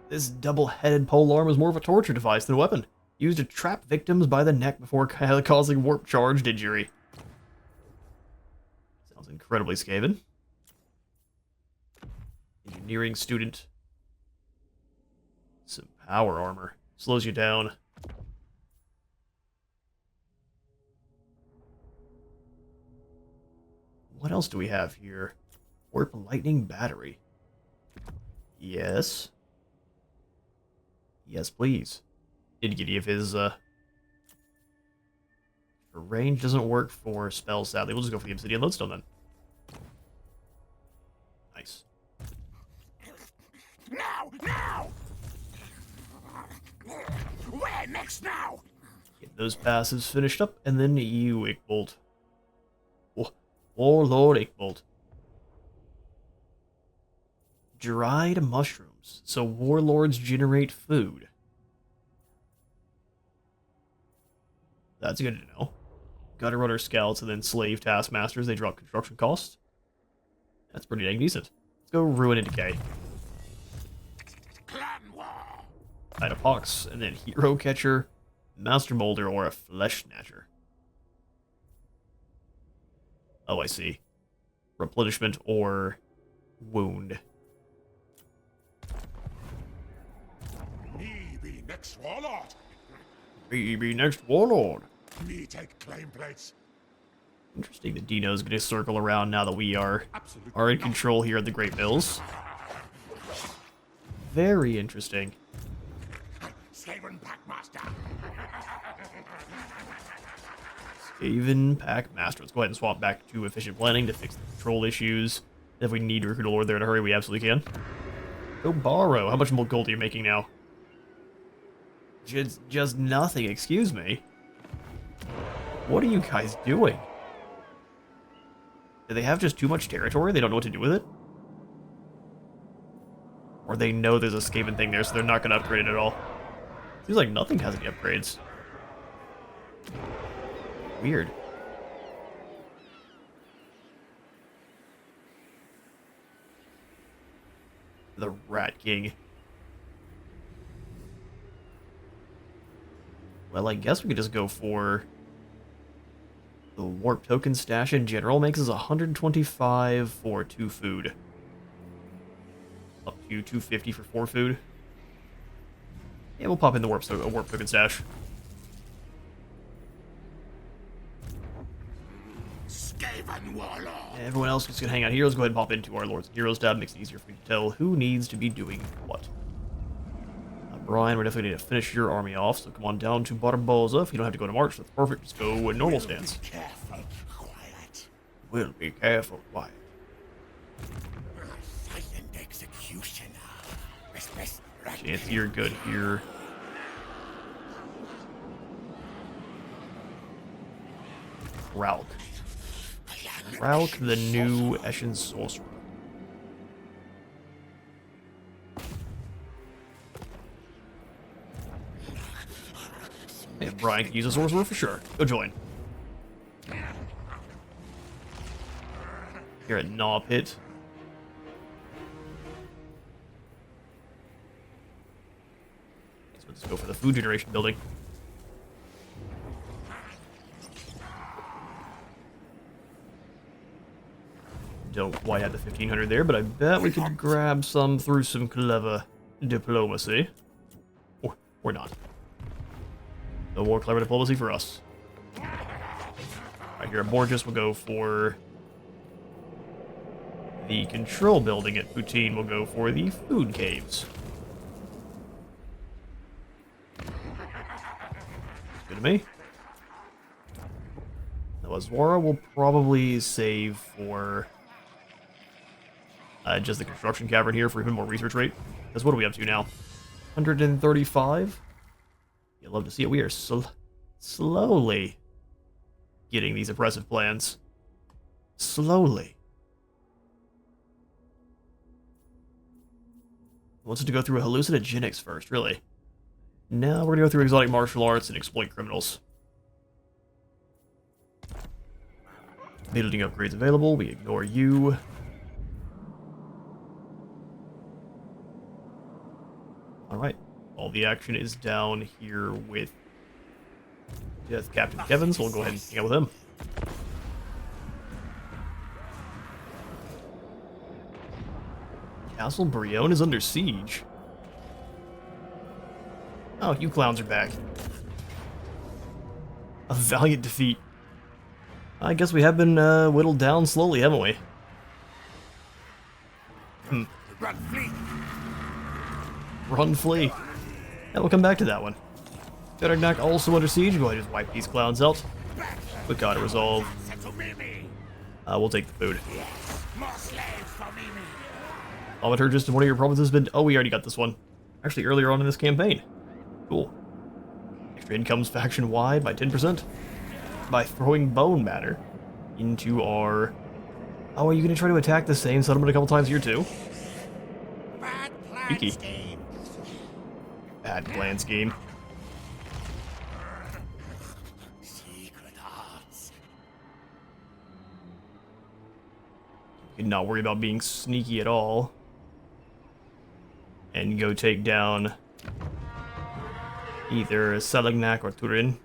This double-headed polearm is more of a torture device than a weapon. Used to trap victims by the neck before causing warp-charged injury. Sounds incredibly Skaven. Engineering student. Some power armor. Slows you down. What else do we have here? Warp lightning battery. Yes. Yes, please. Did get any of his, range doesn't work for spells, sadly. We'll just go for the Obsidian Lodestone then. Nice. Now! Where next now? Get those passes finished up, and then you, Ickbolt. Warlord Ickbolt. Dried mushrooms. So warlords generate food. That's good to know. Gutter Runner Scouts and then Slave Taskmasters, they drop construction costs. That's pretty dang decent. Let's go Ruin and Decay. Clan War! Item Pox, and then Hero Catcher, Master Molder, or a Flesh Snatcher. Oh, I see. Replenishment or Wound. Me be next warlord. Me be next Warlord. Me take claim plates. Interesting that Dino's going to circle around now that we are Absolutely in control here at the Great Mills. Very interesting. Skaven Packmaster. Skaven Packmaster. Let's go ahead and swap back to efficient planning to fix the control issues. If we need to recruit a lord there in a hurry, we absolutely can. Go borrow. How much more gold are you making now? Just nothing, excuse me. What are you guys doing? Do they have just too much territory? They don't know what to do with it? Or they know there's a Skaven thing there, so they're not going to upgrade it at all. Seems like nothing has any upgrades. Weird. The Rat King. Well, I guess we could just go for the warp token stash in general. Makes us 125 for 2 food. Up to 250 for 4 food. Yeah, we'll pop in the warp token stash. Skaven Warlord. Everyone else is gonna hang out here. Let's go ahead and pop into our Lords and Heroes tab. Makes it easier for you to tell who needs to be doing what. Brian, we're definitely going to finish your army off, so come on down to Barboza. If you don't have to go to March, that's perfect. Just go with normal stance. Be careful, quiet. We'll be careful, quiet. Silent executioner. Chance, you're good here. Ralk. Ralk, the new Eshin sorcerer. If Brian can use a sorcerer for sure. Go join. Here at Gnaw Pit. So let's go for the food generation building. Don't quite have the 1500 there, but I bet we could grab some through some clever diplomacy. Or not. No more clever diplomacy for us. Right here at Borges, we'll go for the control building. At Poutine, we'll go for the food caves. Good to me. Now, Azwara will probably save for just the construction cavern here for even more research rate. Because what are we up to now? 135? You'll love to see it. We are slowly getting these oppressive plans. Slowly. Wants us to go through hallucinogenics first, really. Now we're going to go through exotic martial arts and exploit criminals. Building upgrades available. We ignore you. Alright. All the action is down here with Death Captain Kevin, so we'll go ahead and hang out with him. Castle Brion is under siege. Oh, you clowns are back. A valiant defeat. I guess we have been whittled down slowly, haven't we? Run, flee. Run, flee. Yeah, we'll come back to that one. Federgnac also under siege. Go ahead and just wipe these clowns out. We got to resolve. We'll take the food. More slaves for Mimi. Thaumaturgist in one of your provinces has been... Oh, we already got this one. Actually, earlier on in this campaign. Cool. Extra incomes faction-wide by 10%. By throwing bone matter into our... Oh, are you going to try to attack the same settlement a couple times here, too? Bad plan Cheeky. scheme. Bad plan scheme. Secret arts. And not worry about being sneaky at all. And go take down either Salignac or Turin.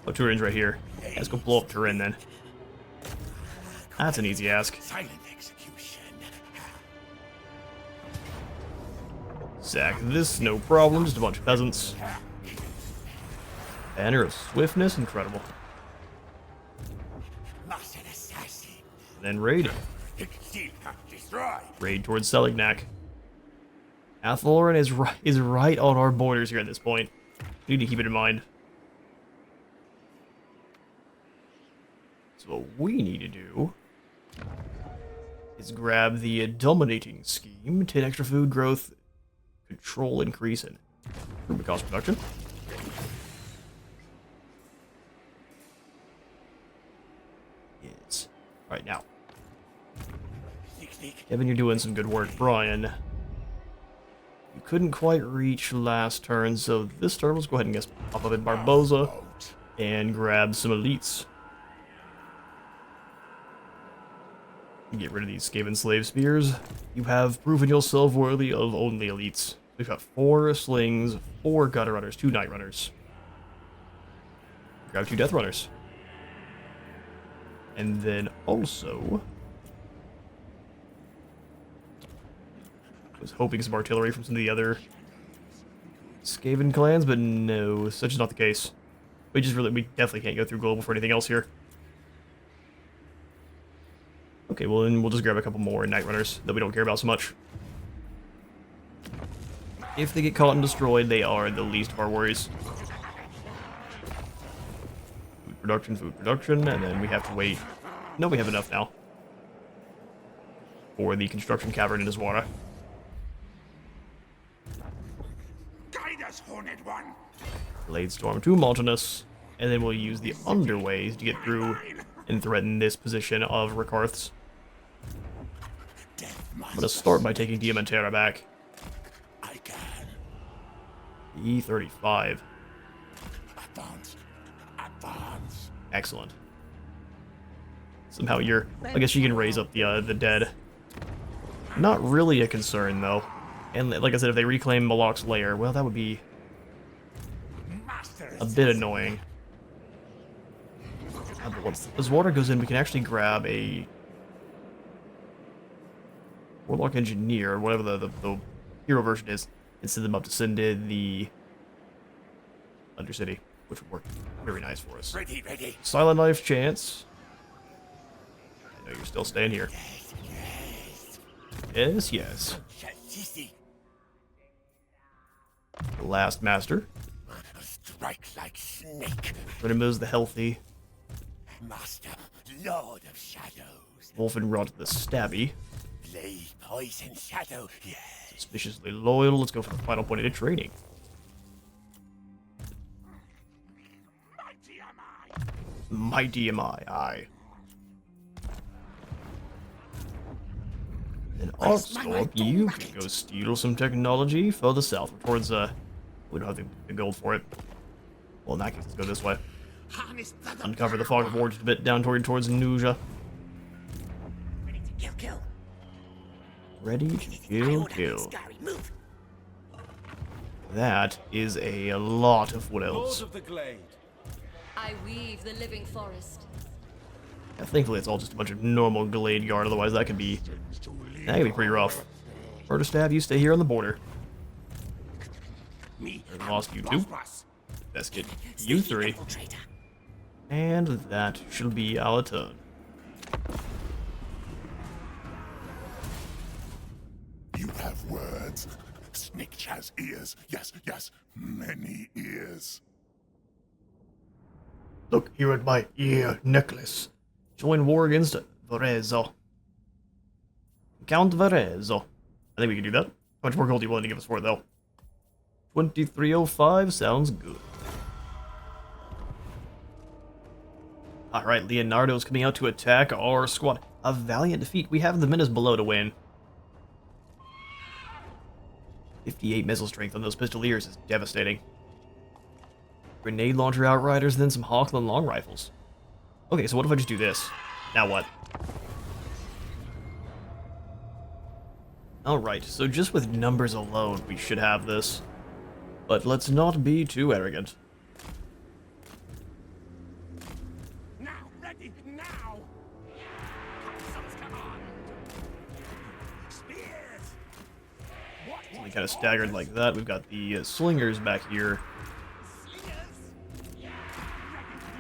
Oh, Turin's right here. Let's go blow up Turin then. That's an easy ask. Silent execution. Sack this, no problem. Just a bunch of peasants. Banner of Swiftness, incredible. Lost an assassin. And then raid. Destroy. Raid towards Salignac. Athaloran is right on our borders here at this point. We need to keep it in mind. So what we need to do is grab the dominating scheme, 10 extra food growth, control increase, and recruitment cost reduction. Yes. Alright, now. Kevin, you're doing some good work. Brian, you couldn't quite reach last turn, so this turn, let's go ahead and guess pop up in Barboza and grab some elites. Get rid of these Skaven slave spears. You have proven yourself worthy of only elites. We've got 4 slings, 4 gutter runners, 2 night runners. Grab 2 death runners. And then also, was hoping some artillery from some of the other Skaven clans, but no, such is not the case. We definitely can't go through global for anything else here. Okay, well then we'll just grab a couple more night runners that we don't care about so much. If they get caught and destroyed, they are the least of our worries. Food production, and then we have to wait. No, we have enough now for the construction cavern in Iswara. Guide us, Horned One. Blade Storm to Maltinus, and then we'll use the underways to get through and threaten this position of Rikarth's. I'm gonna start by taking Diamantera back. I can. E35. Advance. Advance. Excellent. Somehow I guess you can raise up the dead. Not really a concern though. And like I said, if they reclaim Malak's lair, well, that would be a bit annoying. But once as water goes in, we can actually grab a Warlock Engineer, whatever the hero version is, and send them up to send in the Undercity, which would work very nice for us. Ready, ready. Silent Knife chance. I know you're still staying here. Yes, yes. Last Master. Strike like snake. Renemos the Healthy. Master, Lord of Shadows. Wolfenrod the Stabby. Blade, poison, shadow, yes. Suspiciously Loyal. Let's go for the final point of training. Mighty am I. Mighty am I, aye. And Arkstorp, you can go steal some technology further south towards, we don't have the gold for it. Well, in that case, let's go this way. Uncover the Fog of War just a bit down towards Nuja. Ready to kill. Ready to kill. Move. That is a lot of wood Lord elves. of the Glade. I weave the living forest. Yeah, thankfully, it's all just a bunch of normal Glade Guard, otherwise that could be pretty rough. Murder Stab, you stay here on the border. Me. I lost you two. Best get you 3. And that shall be our turn. You have words. Snake has ears. Yes, yes. Many ears. Look here at my ear necklace. Join war against Varezzo. Count Varezzo. I think we can do that. How much more gold are you willing to give us for it, though? 2305 sounds good. Alright, Leonardo's coming out to attack our squad. A valiant defeat. We have the Menace below to win. 58 missile strength on those pistoliers is devastating. Grenade launcher outriders, then some Hawkland long rifles. Okay, so what if I just do this? Now what? Alright, so just with numbers alone, we should have this. But let's not be too arrogant. Now, ready, now. Spears. So we kind of staggered like that. We've got the slingers back here.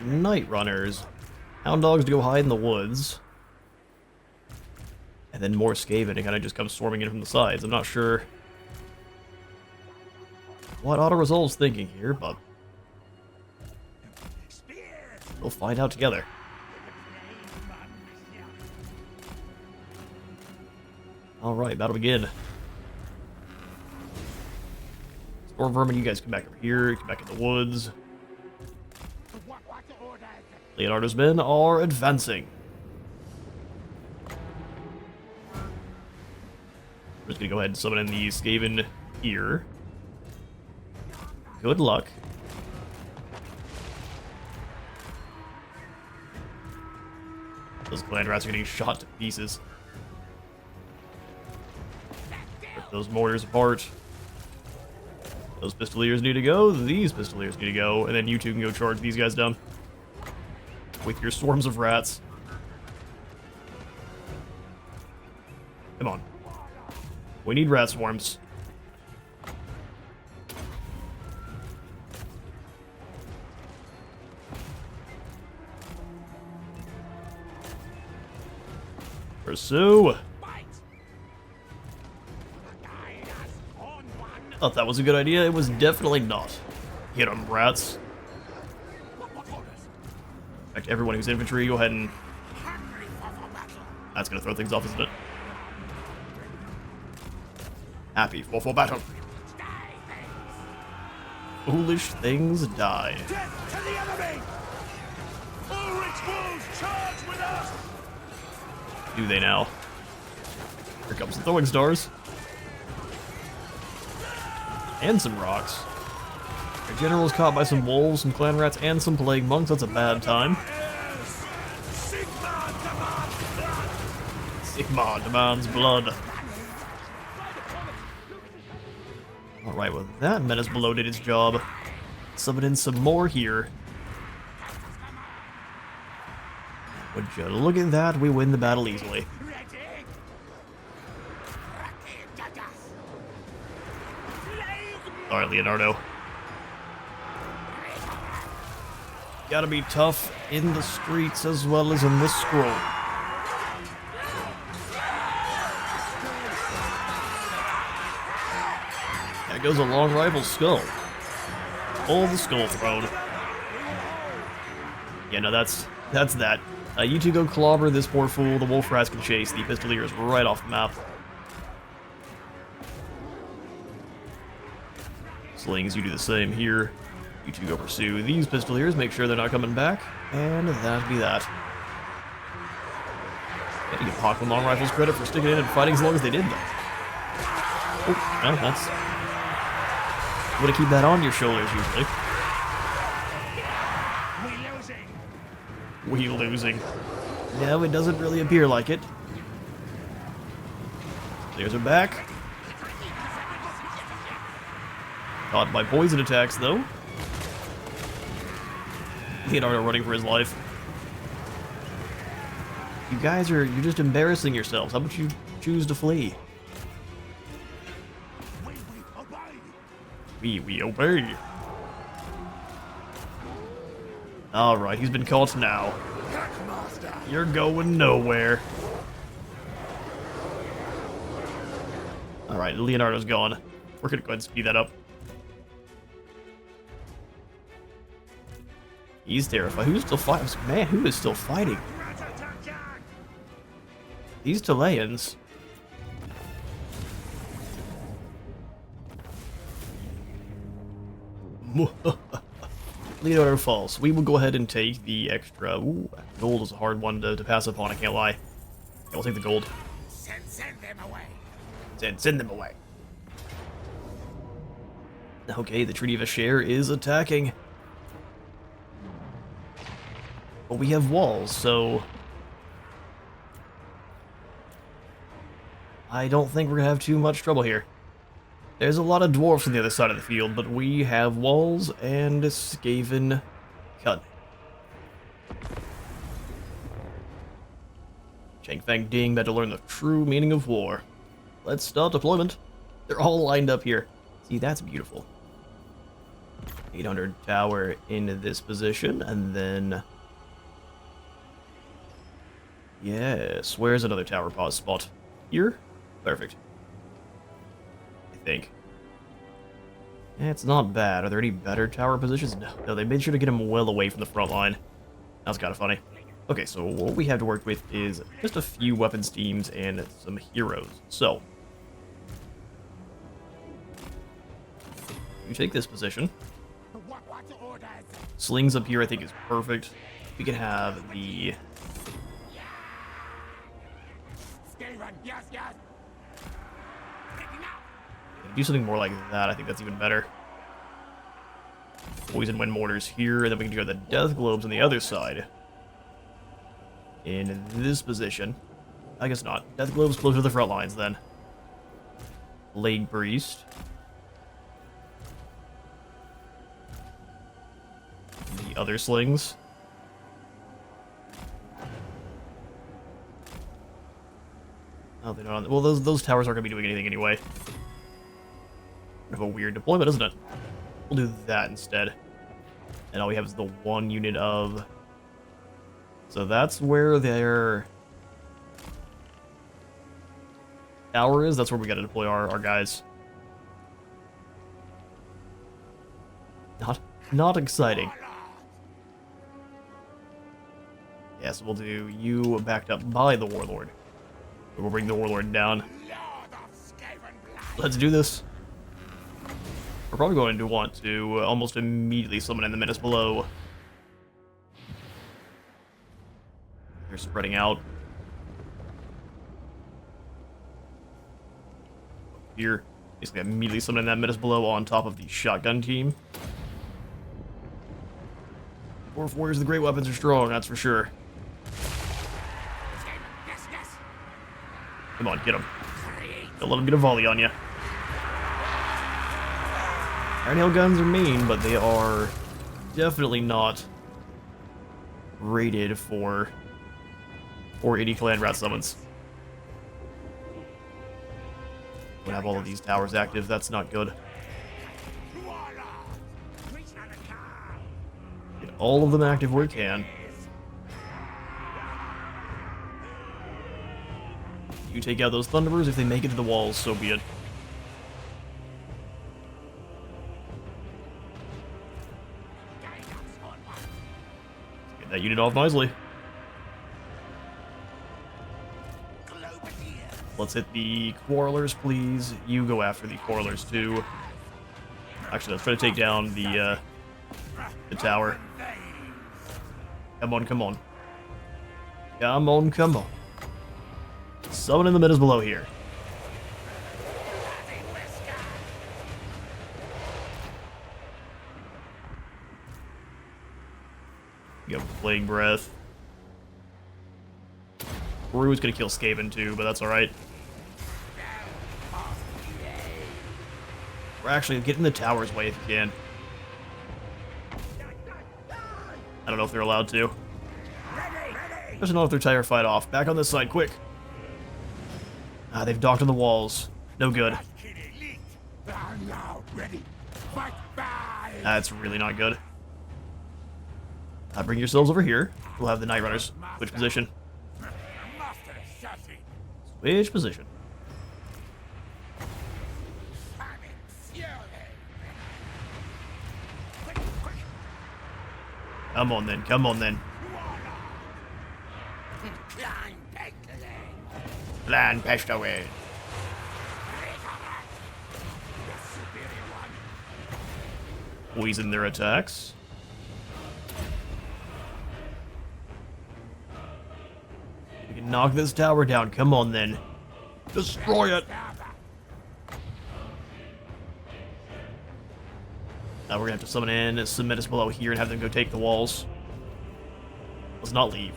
Night runners. Hound dogs to go hide in the woods. And then more Skaven to kind of just come swarming in from the sides. I'm not sure what auto-resolve's thinking here, but we'll find out together. Alright, battle begin. Storm Vermin, you guys come back over here, come back in the woods. Leonardo's men are advancing. We're just gonna go ahead and summon in the Skaven here. Good luck. Those CLANRATS are getting shot to pieces. Rip those mortars apart. Those pistoliers need to go, these pistoliers need to go, and then you two can go charge these guys down. With your swarms of rats. Come on. We need rat swarms. Pursue! Thought that was a good idea. It was definitely not. Hit 'em, rats. In fact, everyone who's infantry, go ahead and... That's gonna throw things off, isn't it? Happy for battle. Foolish things die. Death to the enemy! Ulrich's wolves charge with us! Do they now? Here comes the throwing stars. And some rocks. Our general's caught by some wolves, some CLANRATS, and some plague monks. That's a bad time. Sigmar demands blood. Alright, well that menace below did its job. Summon in some more here. Would you look at that, we win the battle easily. Alright, Leonardo. Gotta be tough in the streets as well as in this scroll. There goes a long rifle skull. All the skull thrown. Yeah, no, that's that. You two go clobber this poor fool. The wolf rats can chase the pistoliers right off the map. Slings, you do the same here. You two go pursue these pistoliers, make sure they're not coming back, and that'd be that. Gotta give Hawk and Long Rifles credit for sticking in and fighting as long as they did, though. Oh, well, that's... You want to keep that on your shoulders, usually. We losing. No, it doesn't really appear like it. Players are back. Caught by poison attacks, though. Leonardo running for his life. You guys you're just embarrassing yourselves. How about you choose to flee? We obey. Alright, he's been caught now. You're going nowhere. Alright, Leonardo's gone. We're gonna go ahead and speed that up. He's terrified. Who's still fighting? Man, who is still fighting? These Chileans. Leonardo falls. We will go ahead and take the extra. Ooh, gold is a hard one to pass upon, I can't lie. Yeah, we'll take the gold. Send them away. Send them away. Okay, the Treaty of Asher is attacking. But we have walls, so... I don't think we're gonna have too much trouble here. There's a lot of dwarfs on the other side of the field, but we have walls and Skaven cut. Chang Fang Ding about to learn the true meaning of war. Let's start deployment. They're all lined up here. See, that's beautiful. 800 tower in this position, and then... Yes, where's another tower pause spot? Here? Perfect. I think. It's not bad. Are there any better tower positions? No, they made sure to get him well away from the front line. That's kind of funny. Okay, so what we have to work with is just a few weapons teams and some heroes. So, you take this position. What orders? Slings up here I think is perfect. We can have the... Skaven, yes, yes. do something more like that, I think that's even better. Poison wind mortars here, and then we can go the death globes on the other side. In this position. I guess not. Death globes closer to the front lines then. Plague priest. The other slings. Oh, they're not on. Well, those towers aren't gonna be doing anything anyway. Kind of a weird deployment, isn't it? We'll do that instead. And all we have is the one unit of... So that's where their tower is. That's where we gotta deploy our guys. Not exciting. Yes, we'll do you backed up by the Warlord. We'll bring the Warlord down. Let's do this. We're probably going to want to almost immediately summon in the menace below. They're spreading out. Here, basically immediately summoning that menace below on top of the shotgun team. Dwarf Warriors, the great weapons are strong, that's for sure. Come on, get him. Don't let him get a volley on you. Iron Hail guns are mean, but they are definitely not rated for 80 CLANRATS summons. We have all of these towers active, that's not good. Get all of them active where we can. You take out those Thunderbirds, if they make it to the walls, so be it. Get that unit off nicely. Let's hit the Quarrelers, please. You go after the Quarrelers, too. Actually, let's try to take down the tower. Come on, come on. Come on, come on. Summon in the middle below here. You got Plague Breath. Rue's gonna kill Skaven too, but that's alright. We're actually getting the tower's way if you can. I don't know if they're allowed to. Doesn't know if they're terrified off. Back on this side, quick. Ah, they've docked on the walls. No good. That's really not good. Bring yourselves over here. We'll have the Night Runners. Which position? Which position? Come on then, come on then. Plan passed away. Poison their attacks. We can knock this tower down. Come on then. Destroy it. Now we're gonna have to summon in, submit us below here, and have them go take the walls. Let's not leave.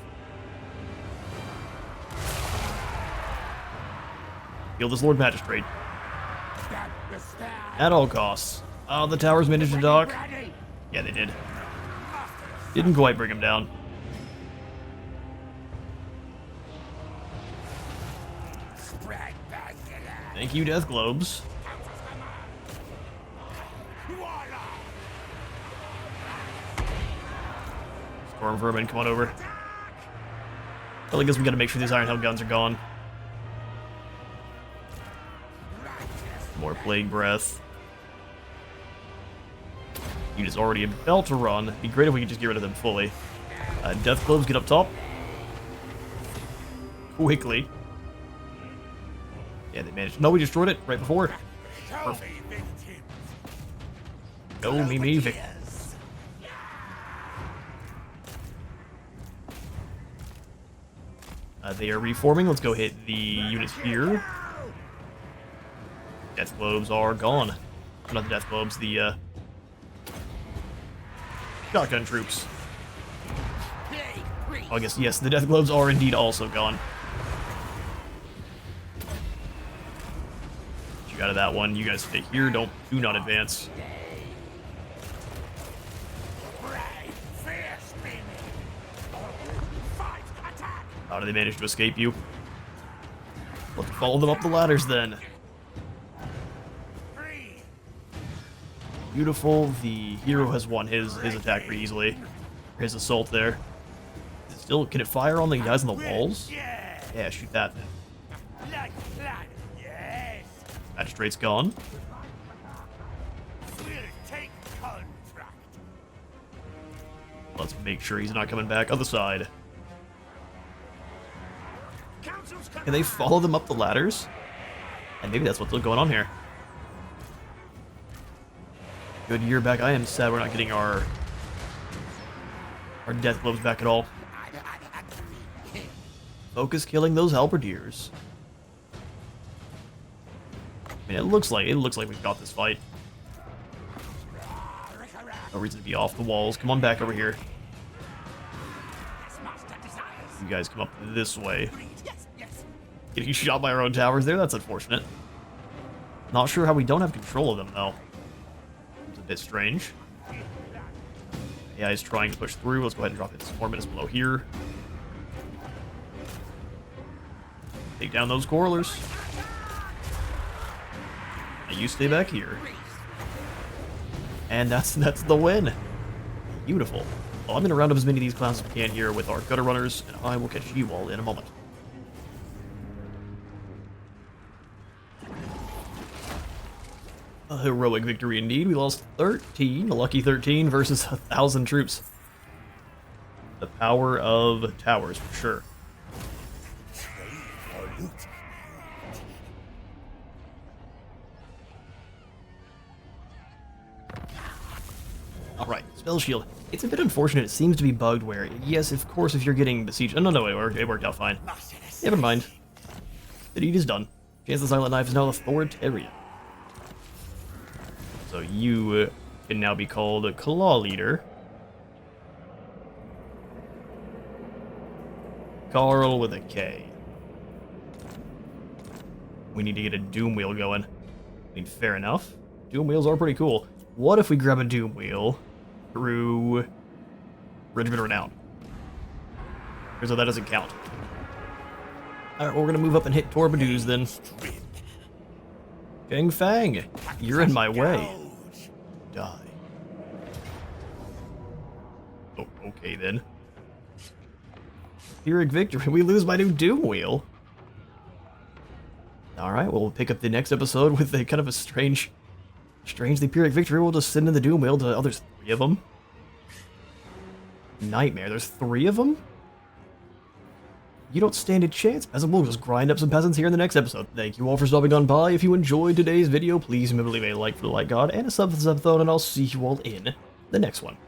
Kill this Lord Magistrate. At all costs. Oh, the towers managed to dock. Yeah, they did. Didn't quite bring him down. Thank you, Death Globes. Storm Vermin, come on over. Well, I guess we gotta make sure these Iron Hail guns are gone. More Plague Breath. Unit's already about to run. It'd be great if we could just get rid of them fully. Death Globes, get up top. Quickly. Yeah, they managed. No, we destroyed it right before. Perfect. Go, me, Vic. They are reforming. Let's go hit the units here. Death Globes are gone. Not the Death Globes, the shotgun troops. Oh, I guess, yes, the Death Globes are indeed also gone. Get you out of that one. You guys stay here. Do not advance. How do they manage to escape you? Let's follow them up the ladders then. Beautiful. The hero has won his attack pretty easily. His assault there. Still, can it fire on the guys on the walls? Yeah, shoot that then. Magistrate's gone. Let's make sure he's not coming back. Other side. Can they follow them up the ladders? And maybe that's what's going on here. Good year back. I am sad we're not getting our Death Globes back at all. Focus killing those halberdiers. I mean, it looks like we've got this fight. No reason to be off the walls. Come on back over here. You guys come up this way. Getting shot by our own towers there. That's unfortunate. Not sure how we don't have control of them though. It's a bit strange. AI is trying to push through. Let's go ahead and drop in some more minutes below here. Take down those correlers. Now you stay back here. And that's the win. Beautiful. Well, I'm going to round up as many of these clowns as we can here with our gutter runners, and I will catch you all in a moment. A heroic victory indeed. We lost 13, a lucky 13 versus 1,000 troops. The power of towers, for sure. Alright, spell shield. It's a bit unfortunate. It seems to be bugged where, yes, of course, if you're getting besieged... Oh, no, it worked out fine. Never mind. The deed is done. Chance the Silent Knife is now the authoritarian. So you can now be called a Claw Leader. Carl with a K. We need to get a Doom Wheel going. I mean, fair enough. Doom Wheels are pretty cool. What if we grab a Doom Wheel through Regiment Renown? Because that doesn't count. Alright, well, we're gonna move up and hit Torbadoos then. Gang Fang, you're in my way. Die. Oh, okay then. Pyrrhic victory. We lose my new Doom Wheel. Alright, well, we'll pick up the next episode with a kind of a strangely Pyrrhic victory. We'll just send in the Doom Wheel to... Oh, there's 3 of them? Nightmare. There's 3 of them? You don't stand a chance, peasant. We'll just grind up some peasants here in the next episode. Thank you all for stopping on by. If you enjoyed today's video, please remember to leave a like for the like god and a sub for the sub-thone, and I'll see you all in the next one.